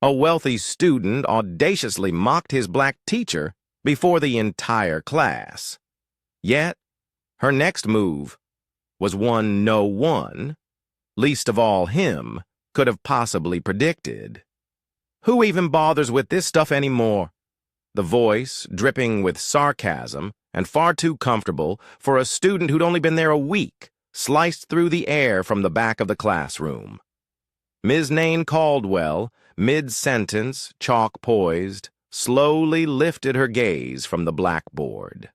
A wealthy student audaciously mocked his black teacher before the entire class. Yet, her next move was one no one, least of all him, could have possibly predicted. Who even bothers with this stuff anymore? The voice, dripping with sarcasm and far too comfortable for a student who'd only been there a week, sliced through the air from the back of the classroom. Ms. Naen Caldwell, mid-sentence, chalk-poised, slowly lifted her gaze from the blackboard.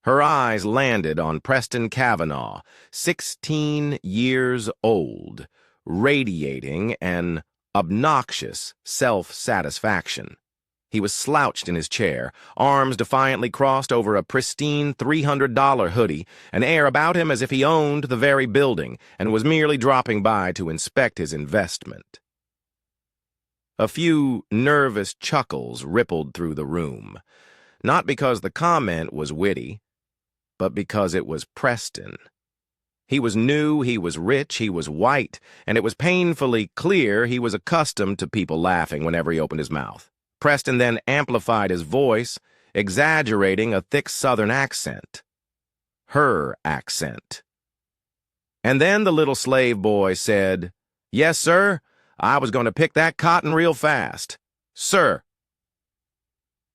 Her eyes landed on Preston Kavanaugh, 16 years old, radiating an obnoxious self-satisfaction. He was slouched in his chair, arms defiantly crossed over a pristine $300 hoodie, an air about him as if he owned the very building and was merely dropping by to inspect his investment. A few nervous chuckles rippled through the room, not because the comment was witty, but because it was Preston. He was new, he was rich, he was white, and it was painfully clear he was accustomed to people laughing whenever he opened his mouth. Preston then amplified his voice, exaggerating a thick Southern accent. Her accent. And then the little slave boy said, "Yes, sir, I was going to pick that cotton real fast. Sir."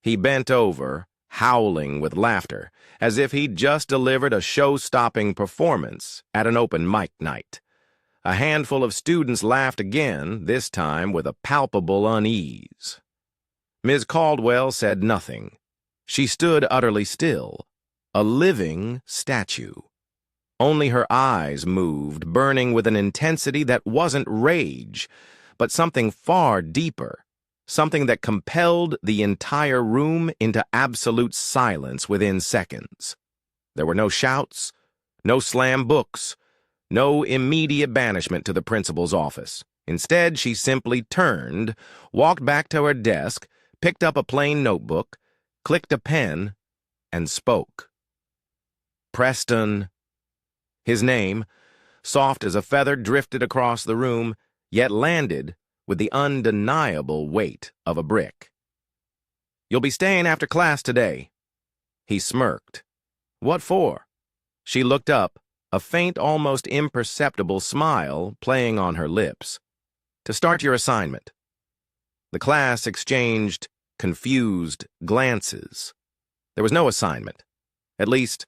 He bent over, howling with laughter, as if he'd just delivered a show-stopping performance at an open mic night. A handful of students laughed again, this time with a palpable unease. Ms. Caldwell said nothing. She stood utterly still, a living statue. Only her eyes moved, burning with an intensity that wasn't rage, but something far deeper, something that compelled the entire room into absolute silence within seconds. There were no shouts, no slam books, no immediate banishment to the principal's office. Instead, she simply turned, walked back to her desk, picked up a plain notebook, clicked a pen, and spoke. Preston. His name, soft as a feather, drifted across the room, yet landed with the undeniable weight of a brick. "You'll be staying after class today." He smirked. "What for?" She looked up, a faint, almost imperceptible smile playing on her lips. "To start your assignment." The class exchanged confused glances. There was no assignment. At least,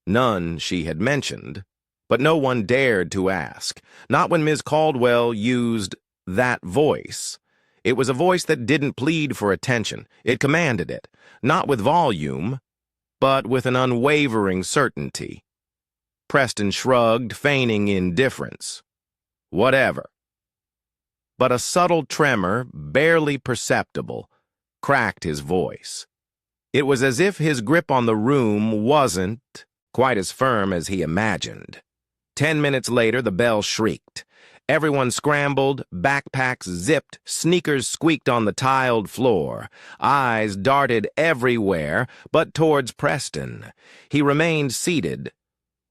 none she had mentioned, but no one dared to ask. Not when Ms. Caldwell used that voice. It was a voice that didn't plead for attention. It commanded it, not with volume, but with an unwavering certainty. Preston shrugged, feigning indifference. Whatever. But a subtle tremor, barely perceptible, cracked his voice. It was as if his grip on the room wasn't quite as firm as he imagined. 10 minutes later, the bell shrieked. Everyone scrambled, backpacks zipped, sneakers squeaked on the tiled floor. Eyes darted everywhere, but towards Preston. He remained seated,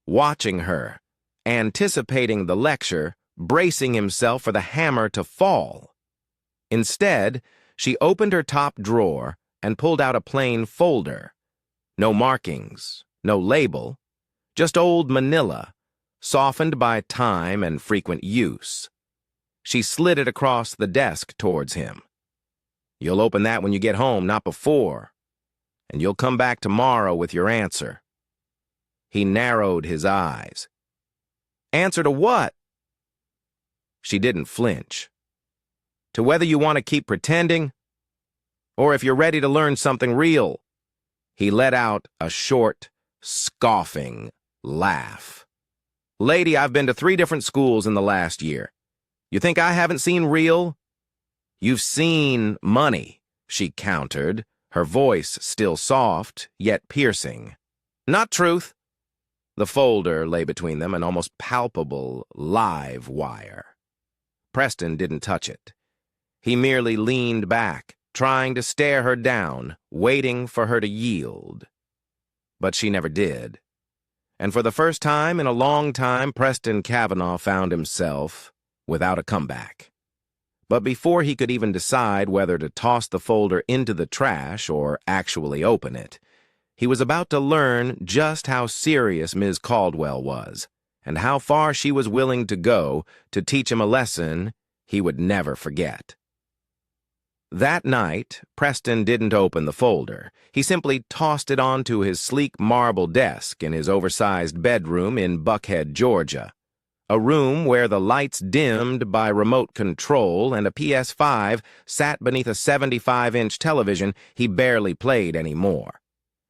watching her, anticipating the lecture, bracing himself for the hammer to fall. Instead, she opened her top drawer and pulled out a plain folder. No markings, no label, just old manila, softened by time and frequent use. She slid it across the desk towards him. "You'll open that when you get home, not before. And you'll come back tomorrow with your answer." He narrowed his eyes. "Answer to what?" She didn't flinch. "To whether you want to keep pretending, or if you're ready to learn something real." He let out a short, scoffing laugh. "Lady, I've been to 3 different schools in the last year. You think I haven't seen real?" "You've seen money," she countered, her voice still soft, yet piercing. "Not truth." The folder lay between them, an almost palpable live wire. Preston didn't touch it. He merely leaned back, trying to stare her down, waiting for her to yield. But she never did. And for the first time in a long time, Preston Kavanaugh found himself without a comeback. But before he could even decide whether to toss the folder into the trash or actually open it, he was about to learn just how serious Ms. Caldwell was, and how far she was willing to go to teach him a lesson he would never forget. That night, Preston didn't open the folder. He simply tossed it onto his sleek marble desk in his oversized bedroom in Buckhead, Georgia, a room where the lights dimmed by remote control and a PS5 sat beneath a 75-inch television he barely played anymore.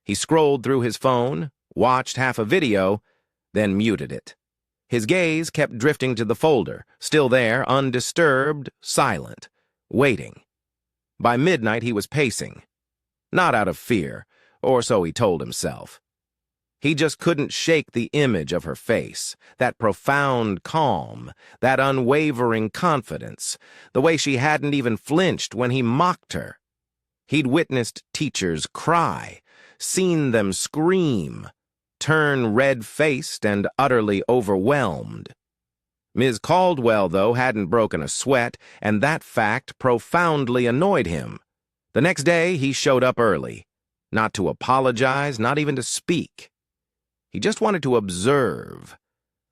He scrolled through his phone, watched half a video, then muted it. His gaze kept drifting to the folder, still there, undisturbed, silent, waiting. By midnight, he was pacing. Not out of fear, or so he told himself. He just couldn't shake the image of her face, that profound calm, that unwavering confidence, the way she hadn't even flinched when he mocked her. He'd witnessed teachers cry, seen them scream, turn red-faced and utterly overwhelmed. Ms. Caldwell, though, hadn't broken a sweat, and that fact profoundly annoyed him. The next day, he showed up early, not to apologize, not even to speak. He just wanted to observe,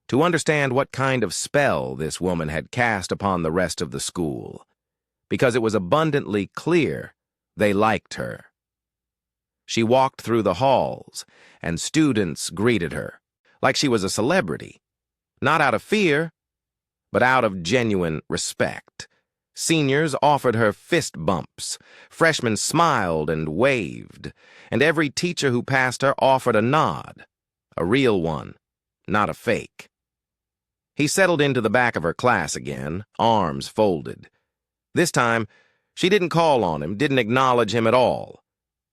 to understand what kind of spell this woman had cast upon the rest of the school, because it was abundantly clear they liked her. She walked through the halls, and students greeted her, like she was a celebrity, not out of fear, but out of genuine respect. Seniors offered her fist bumps, freshmen smiled and waved, and every teacher who passed her offered a nod, a real one, not a fake. He settled into the back of her class again, arms folded. This time, she didn't call on him, didn't acknowledge him at all.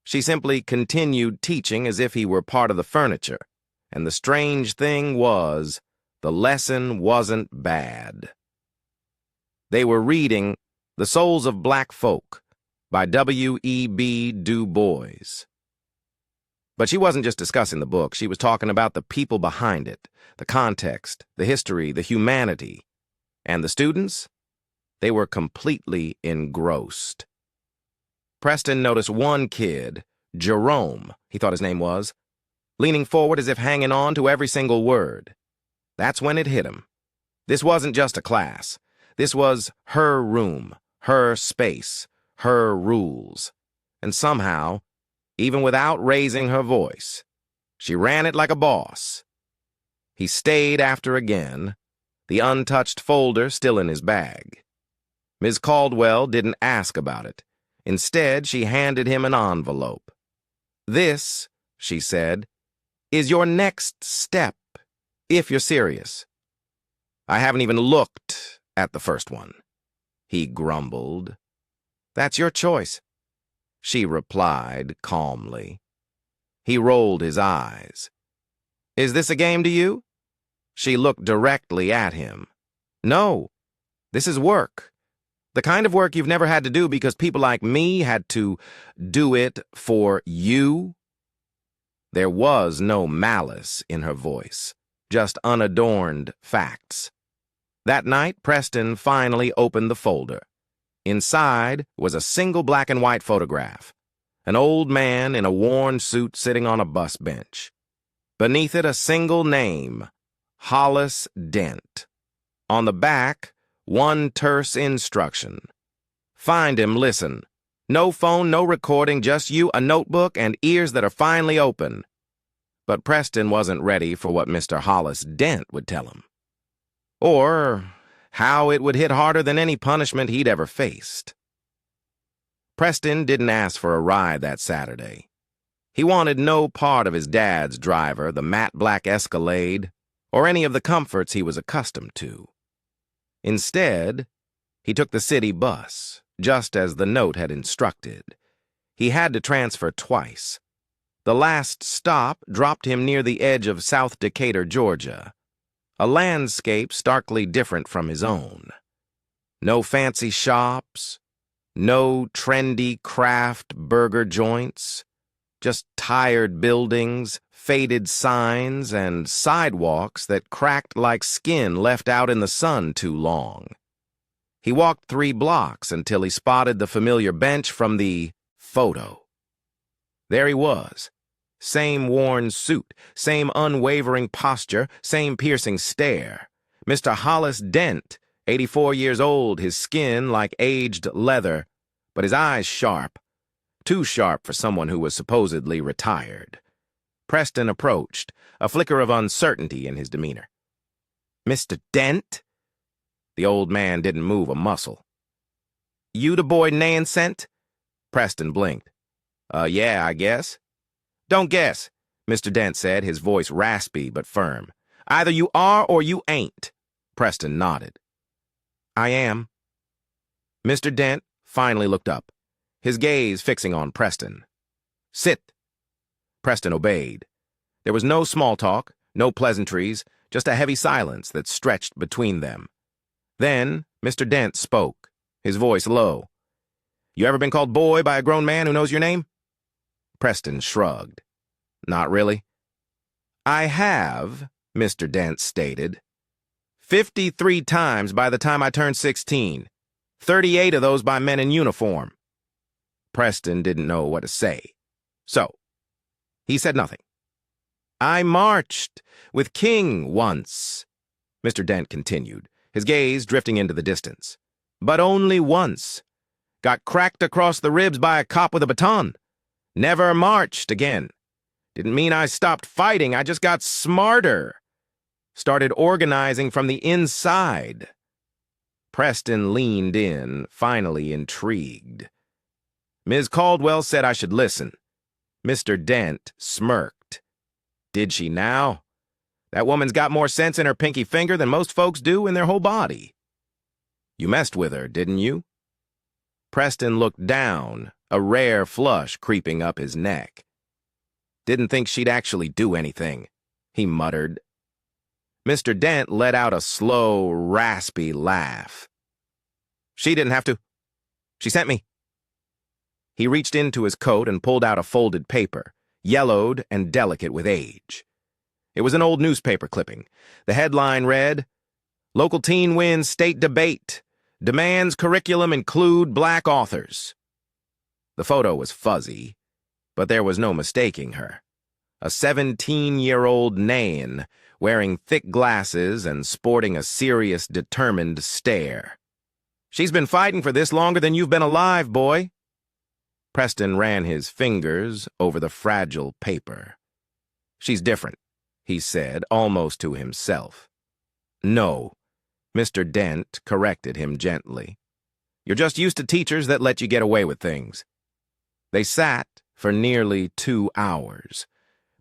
She simply continued teaching as if he were part of the furniture, and the strange thing was, the lesson wasn't bad. They were reading The Souls of Black Folk by W.E.B. Du Bois. But she wasn't just discussing the book, she was talking about the people behind it, the context, the history, the humanity. And the students? They were completely engrossed. Preston noticed one kid, Jerome, he thought his name was, leaning forward as if hanging on to every single word. That's when it hit him. This wasn't just a class. This was her room, her space, her rules. And somehow, even without raising her voice, she ran it like a boss. He stayed after again, the untouched folder still in his bag. Ms. Caldwell didn't ask about it. Instead, she handed him an envelope. "This," she said, "is your next step, if you're serious." "I haven't even looked at the first one," he grumbled. "That's your choice," she replied calmly. He rolled his eyes. "Is this a game to you?" She looked directly at him. "No, this is work. The kind of work you've never had to do because people like me had to do it for you." There was no malice in her voice, just unadorned facts. That night, Preston finally opened the folder. Inside was a single black and white photograph, an old man in a worn suit sitting on a bus bench. Beneath it, a single name, Hollis Dent. On the back, one terse instruction. "Find him, listen. No phone, no recording, just you, a notebook, and ears that are finally open." But Preston wasn't ready for what Mr. Hollis Dent would tell him. Or how it would hit harder than any punishment he'd ever faced. Preston didn't ask for a ride that Saturday. He wanted no part of his dad's driver, the matte black Escalade, or any of the comforts he was accustomed to. Instead, he took the city bus, just as the note had instructed. He had to transfer twice. The last stop dropped him near the edge of South Decatur, Georgia, a landscape starkly different from his own. No fancy shops, no trendy craft burger joints, just tired buildings, faded signs, and sidewalks that cracked like skin left out in the sun too long. He walked 3 blocks until he spotted the familiar bench from the photo. There he was. Same worn suit, same unwavering posture, same piercing stare. Mr. Hollis Dent, 84 years old, his skin like aged leather, but his eyes sharp. Too sharp for someone who was supposedly retired. Preston approached, a flicker of uncertainty in his demeanor. "Mr. Dent?" The old man didn't move a muscle. "You the boy Naen sent?" Preston blinked. Yeah, I guess." "Don't guess," Mr. Dent said, his voice raspy but firm. "Either you are or you ain't." Preston nodded. "I am." Mr. Dent finally looked up, his gaze fixing on Preston. "Sit." Preston obeyed. There was no small talk, no pleasantries, just a heavy silence that stretched between them. Then Mr. Dent spoke, his voice low. "You ever been called boy by a grown man who knows your name?" Preston shrugged. "Not really." "I have," Mr. Dent stated. 53 times by the time I turned 16. 38 of those by men in uniform." Preston didn't know what to say. So, he said nothing. "I marched with King once," Mr. Dent continued, his gaze drifting into the distance. "But only once. Got cracked across the ribs by a cop with a baton. Never marched again. Didn't mean I stopped fighting, I just got smarter. Started organizing from the inside." Preston leaned in, finally intrigued. "Ms. Caldwell said I should listen." Mr. Dent smirked. "Did she now? That woman's got more sense in her pinky finger than most folks do in their whole body." "You messed with her, didn't you?" Preston looked down, a rare flush creeping up his neck. "Didn't think she'd actually do anything," he muttered. Mr. Dent let out a slow, raspy laugh. "She didn't have to. She sent me." He reached into his coat and pulled out a folded paper, yellowed and delicate with age. It was an old newspaper clipping. The headline read, "Local teen wins state debate. Demands curriculum include black authors." The photo was fuzzy, but there was no mistaking her. A 17-year-old Naen, wearing thick glasses and sporting a serious, determined stare. "She's been fighting for this longer than you've been alive, boy." Preston ran his fingers over the fragile paper. "She's different," he said, almost to himself. "No," Mr. Dent corrected him gently. "You're just used to teachers that let you get away with things." They sat for nearly 2 hours.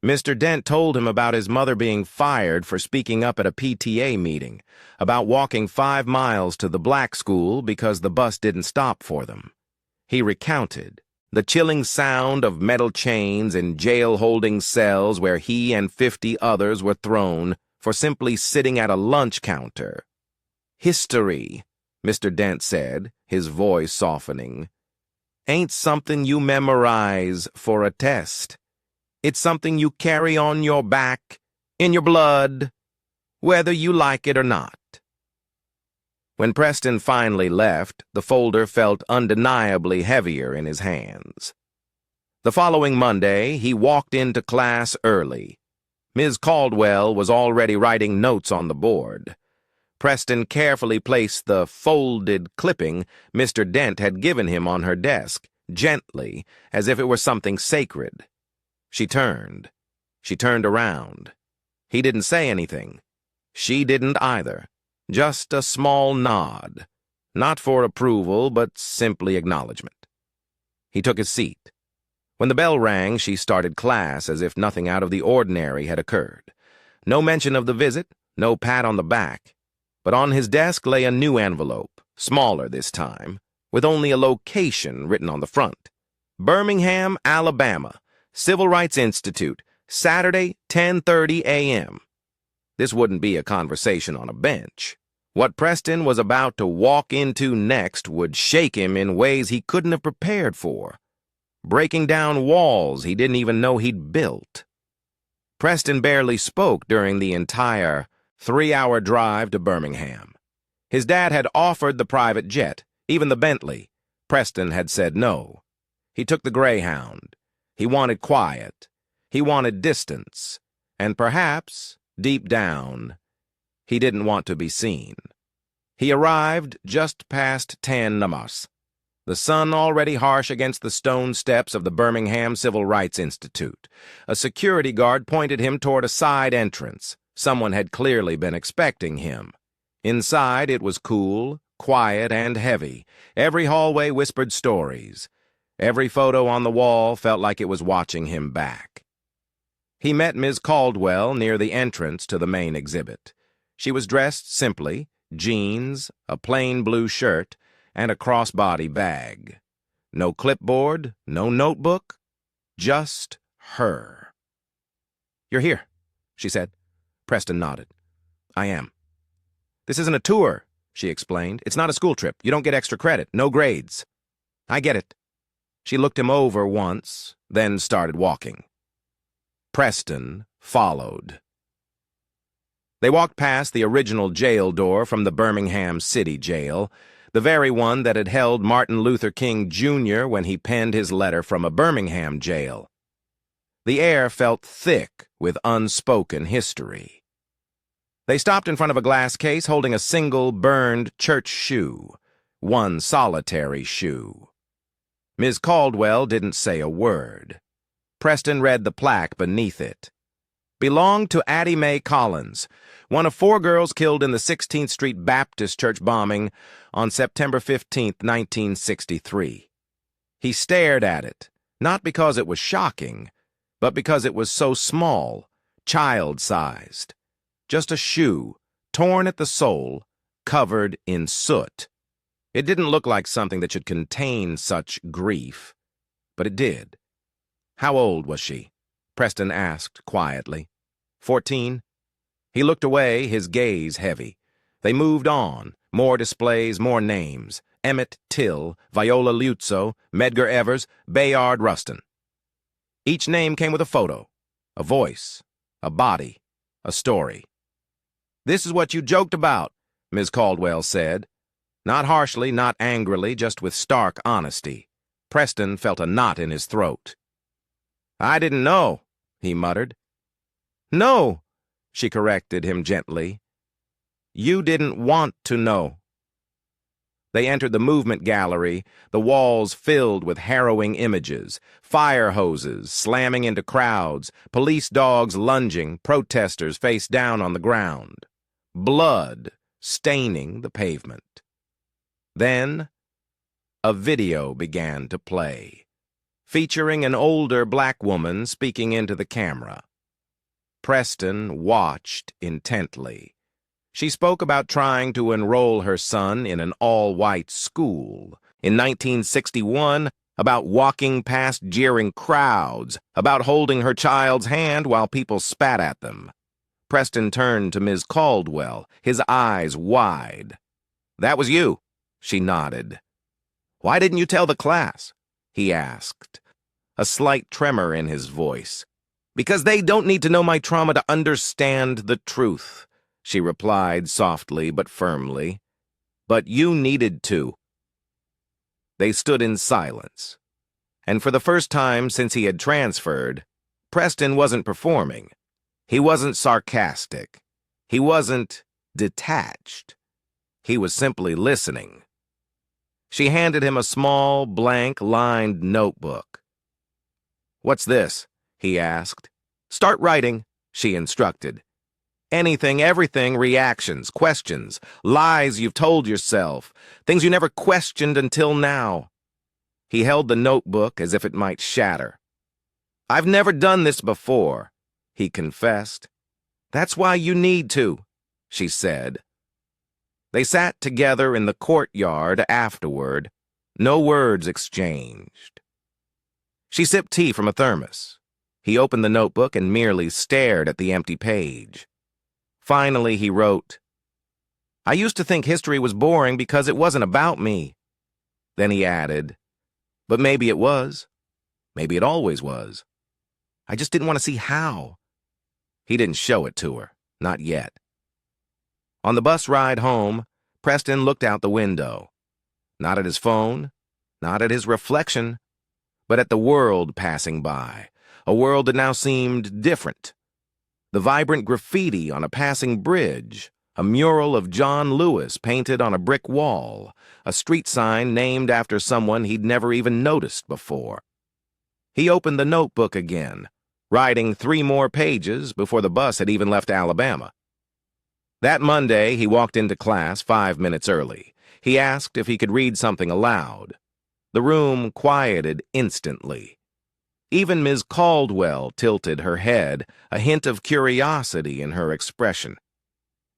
Mr. Dent told him about his mother being fired for speaking up at a PTA meeting, about walking 5 miles to the black school because the bus didn't stop for them. He recounted the chilling sound of metal chains in jail-holding cells where he and 50 others were thrown for simply sitting at a lunch counter. "History," Mr. Dent said, his voice softening, "ain't something you memorize for a test. It's something you carry on your back, in your blood, whether you like it or not." When Preston finally left, the folder felt undeniably heavier in his hands. The following Monday, he walked into class early. Ms. Caldwell was already writing notes on the board. Preston carefully placed the folded clipping Mr. Dent had given him on her desk, gently, as if it were something sacred. She turned. She turned around. He didn't say anything. She didn't either. Just a small nod. Not for approval, but simply acknowledgement. He took his seat. When the bell rang, she started class as if nothing out of the ordinary had occurred. No mention of the visit, no pat on the back. But on his desk lay a new envelope, smaller this time, with only a location written on the front. Birmingham, Alabama, Civil Rights Institute, Saturday, 10:30 a.m. This wouldn't be a conversation on a bench. What Preston was about to walk into next would shake him in ways he couldn't have prepared for, breaking down walls he didn't even know he'd built. Preston barely spoke during the entire 3-hour drive to Birmingham. His dad had offered the private jet, even the Bentley. Preston had said no. He took the Greyhound. He wanted quiet. He wanted distance. And perhaps, deep down, he didn't want to be seen. He arrived just past 10 Namas, the sun already harsh against the stone steps of the Birmingham Civil Rights Institute. A security guard pointed him toward a side entrance. Someone had clearly been expecting him. Inside, it was cool, quiet, and heavy. Every hallway whispered stories. Every photo on the wall felt like it was watching him back. He met Ms. Caldwell near the entrance to the main exhibit. She was dressed simply, jeans, a plain blue shirt, and a crossbody bag. No clipboard, no notebook, just her. "You're here," she said. Preston nodded. "I am." "This isn't a tour," she explained. "It's not a school trip. You don't get extra credit, no grades." "I get it." She looked him over once, then started walking. Preston followed. They walked past the original jail door from the Birmingham City Jail, the very one that had held Martin Luther King Jr. when he penned his letter from a Birmingham jail. The air felt thick with unspoken history. They stopped in front of a glass case holding a single burned church shoe, one solitary shoe. Ms. Caldwell didn't say a word. Preston read the plaque beneath it. Belonged to Addie Mae Collins, one of 4 girls killed in the 16th Street Baptist Church bombing on September 15, 1963. He stared at it, not because it was shocking, but because it was so small, child-sized. Just a shoe, torn at the sole, covered in soot. It didn't look like something that should contain such grief, but it did. How old was she? Preston asked quietly. 14? He looked away, his gaze heavy. They moved on, more displays, more names. Emmett Till, Viola Luzzo, Medgar Evers, Bayard Rustin. Each name came with a photo, a voice, a body, a story. "This is what you joked about," Ms. Caldwell said. Not harshly, not angrily, just with stark honesty. Preston felt a knot in his throat. "I didn't know," he muttered. "No," she corrected him gently. "You didn't want to know." They entered the movement gallery, the walls filled with harrowing images, fire hoses slamming into crowds, police dogs lunging, protesters face down on the ground. Blood staining the pavement. Then, a video began to play, featuring an older black woman speaking into the camera. Preston watched intently. She spoke about trying to enroll her son in an all-white school. In 1961, about walking past jeering crowds, about holding her child's hand while people spat at them. Preston turned to Ms. Caldwell, his eyes wide. "That was you," she nodded. "Why didn't you tell the class?" he asked, a slight tremor in his voice. "Because they don't need to know my trauma to understand the truth," she replied softly but firmly. "But you needed to." They stood in silence, and for the first time since he had transferred, Preston wasn't performing. He wasn't sarcastic. He wasn't detached. He was simply listening. She handed him a small, blank-lined notebook. "What's this?" he asked. "Start writing," she instructed. "Anything, everything, reactions, questions, lies you've told yourself, things you never questioned until now." He held the notebook as if it might shatter. "I've never done this before," he confessed. "That's why you need to," she said. They sat together in the courtyard afterward, no words exchanged. She sipped tea from a thermos. He opened the notebook and merely stared at the empty page. Finally, he wrote, "I used to think history was boring because it wasn't about me." Then he added, "But maybe it was. Maybe it always was. I just didn't want to see how." He didn't show it to her, not yet. On the bus ride home, Preston looked out the window. Not at his phone, not at his reflection, but at the world passing by, a world that now seemed different. The vibrant graffiti on a passing bridge, a mural of John Lewis painted on a brick wall, a street sign named after someone he'd never even noticed before. He opened the notebook again, writing 3 more pages before the bus had even left Alabama. That Monday, he walked into class 5 minutes early. He asked if he could read something aloud. The room quieted instantly. Even Ms. Caldwell tilted her head, a hint of curiosity in her expression.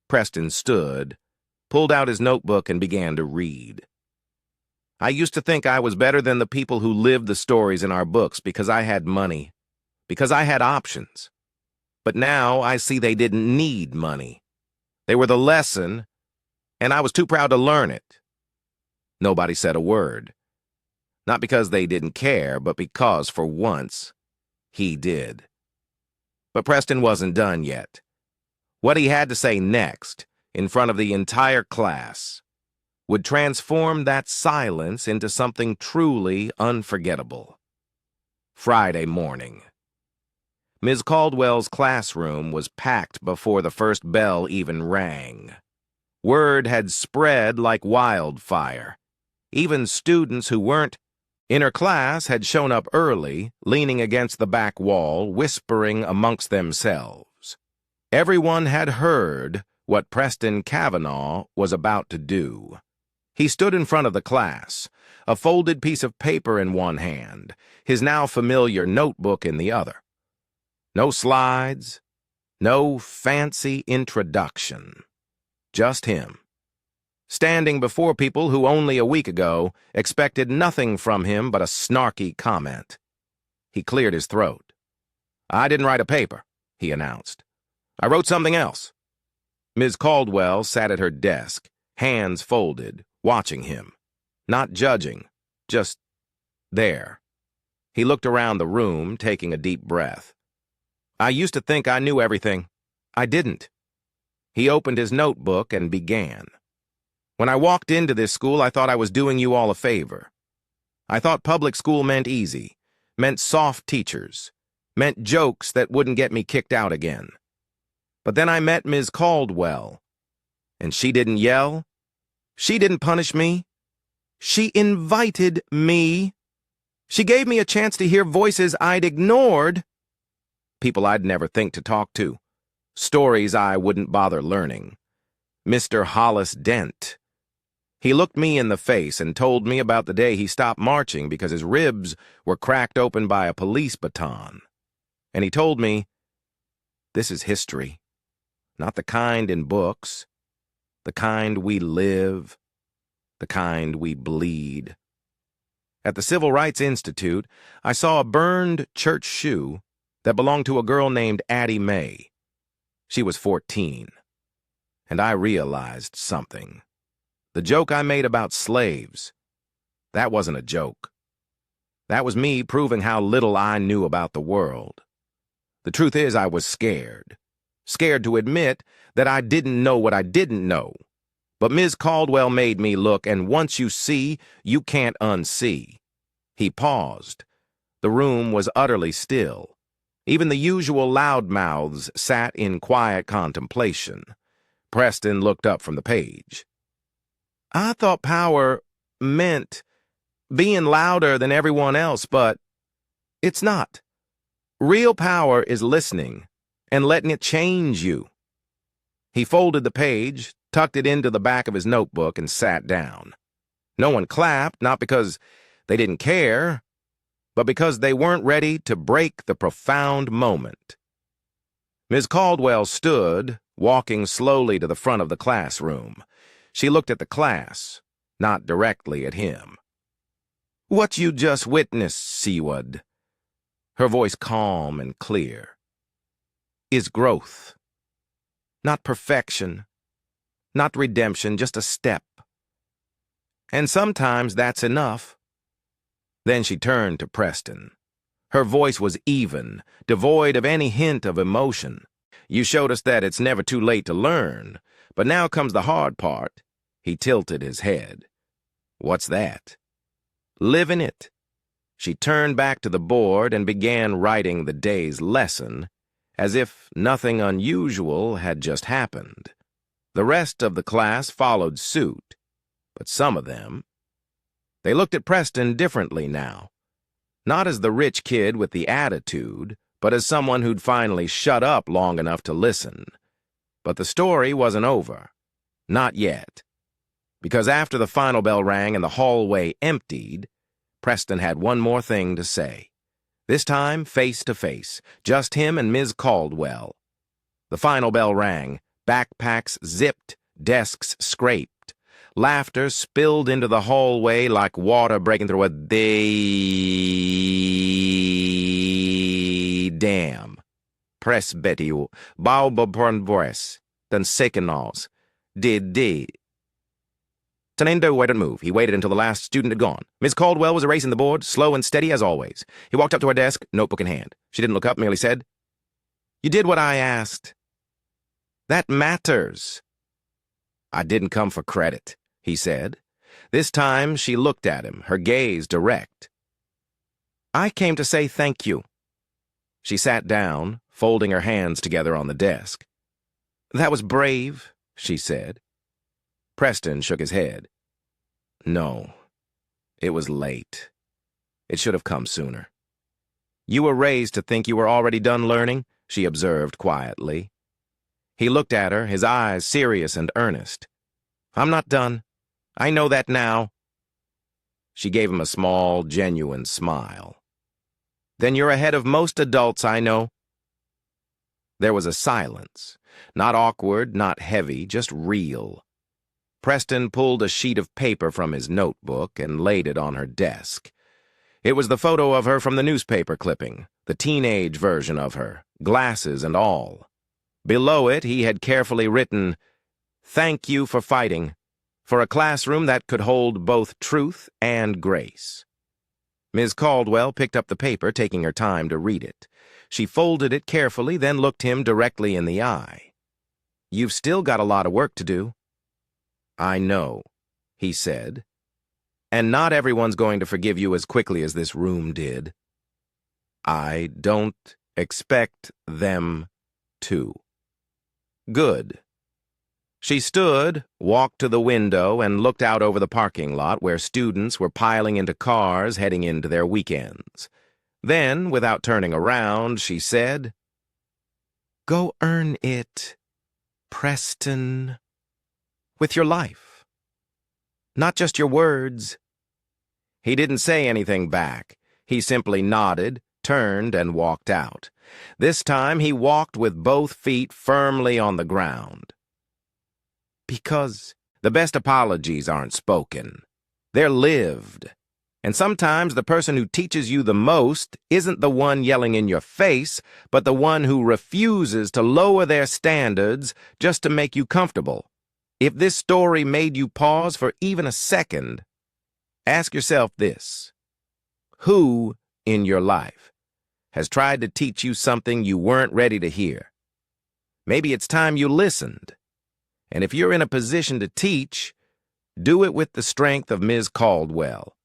Preston stood, pulled out his notebook, and began to read. I used to think I was better than the people who lived the stories in our books because I had money, because I had options. But now I see they didn't need money. They were the lesson, and I was too proud to learn it. Nobody said a word. Not because they didn't care, but because, for once, he did. But Preston wasn't done yet. What he had to say next, in front of the entire class, would transform that silence into something truly unforgettable. Friday morning. Ms. Caldwell's classroom was packed before the first bell even rang. Word had spread like wildfire. Even students who weren't in her class had shown up early, leaning against the back wall, whispering amongst themselves. Everyone had heard what Preston Kavanaugh was about to do. He stood in front of the class, a folded piece of paper in one hand, his now familiar notebook in the other. No slides, no fancy introduction. Just him, standing before people who only a week ago expected nothing from him but a snarky comment. He cleared his throat. I didn't write a paper, he announced. I wrote something else. Ms. Caldwell sat at her desk, hands folded, watching him. Not judging, just there. He looked around the room, taking a deep breath. I used to think I knew everything. I didn't. He opened his notebook and began. When I walked into this school, I thought I was doing you all a favor. I thought public school meant easy, meant soft teachers, meant jokes that wouldn't get me kicked out again. But then I met Ms. Caldwell, and she didn't yell. She didn't punish me. She invited me. She gave me a chance to hear voices I'd ignored, people I'd never think to talk to, stories I wouldn't bother learning. Mr. Hollis Dent. He looked me in the face and told me about the day he stopped marching because his ribs were cracked open by a police baton. And he told me, this is history, not the kind in books, the kind we live, the kind we bleed. At the Civil Rights Institute, I saw a burned church shoe that belonged to a girl named Addie Mae. She was 14. And I realized something. The joke I made about slaves, that wasn't a joke. That was me proving how little I knew about the world. The truth is, I was scared. Scared to admit that I didn't know what I didn't know. But Ms. Caldwell made me look, and once you see, you can't unsee. He paused. The room was utterly still. Even the usual loudmouths sat in quiet contemplation. Preston looked up from the page. I thought power meant being louder than everyone else, but it's not. Real power is listening and letting it change you. He folded the page, tucked it into the back of his notebook, and sat down. No one clapped, not because they didn't care, but because they weren't ready to break the profound moment. Ms. Caldwell stood, walking slowly to the front of the classroom. She looked at the class, not directly at him. What you just witnessed, Seward, her voice calm and clear, is growth. Not perfection, not redemption, just a step. And sometimes that's enough. Then she turned to Preston. Her voice was even, devoid of any hint of emotion. You showed us that it's never too late to learn, but now comes the hard part. He tilted his head. What's that? Living it. She turned back to the board and began writing the day's lesson, as if nothing unusual had just happened. The rest of the class followed suit, but some of them. They looked at Preston differently now. Not as the rich kid with the attitude, but as someone who'd finally shut up long enough to listen. But the story wasn't over. Not yet. Because after the final bell rang and the hallway emptied, Preston had one more thing to say. This time, face to face, just him and Ms. Caldwell. The final bell rang, backpacks zipped, desks scraped. Laughter spilled into the hallway like water breaking through a dam. Presbytiu, baubabronbores, then sekenos, did. Tanendo didn't move. He waited until the last student had gone. Miss Caldwell was erasing the board, slow and steady as always. He walked up to her desk, notebook in hand. She didn't look up, merely said, "You did what I asked." "That matters." "I didn't come for credit," he said. This time she looked at him, her gaze direct. "I came to say thank you." She sat down, folding her hands together on the desk. "That was brave," she said. Preston shook his head. "No, it was late. It should have come sooner." "You were raised to think you were already done learning," she observed quietly. He looked at her, his eyes serious and earnest. "I'm not done. I know that now." She gave him a small, genuine smile. "Then you're ahead of most adults I know." There was a silence. Not awkward, not heavy, just real. Preston pulled a sheet of paper from his notebook and laid it on her desk. It was the photo of her from the newspaper clipping, the teenage version of her, glasses and all. Below it, he had carefully written, "Thank you for fighting, for a classroom that could hold both truth and grace." Ms. Caldwell picked up the paper, taking her time to read it. She folded it carefully, then looked him directly in the eye. "You've still got a lot of work to do." "I know," he said. "And not everyone's going to forgive you as quickly as this room did." "I don't expect them to." "Good." She stood, walked to the window, and looked out over the parking lot where students were piling into cars heading into their weekends. Then, without turning around, she said, "Go earn it, Preston. With your life. Not just your words." He didn't say anything back. He simply nodded, turned, and walked out. This time he walked with both feet firmly on the ground. Because the best apologies aren't spoken. They're lived. And sometimes the person who teaches you the most isn't the one yelling in your face, but the one who refuses to lower their standards just to make you comfortable. If this story made you pause for even a second, ask yourself this. Who in your life has tried to teach you something you weren't ready to hear? Maybe it's time you listened. And if you're in a position to teach, do it with the strength of Ms. Caldwell.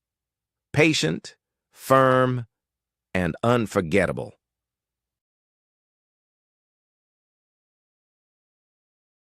Patient, firm, and unforgettable.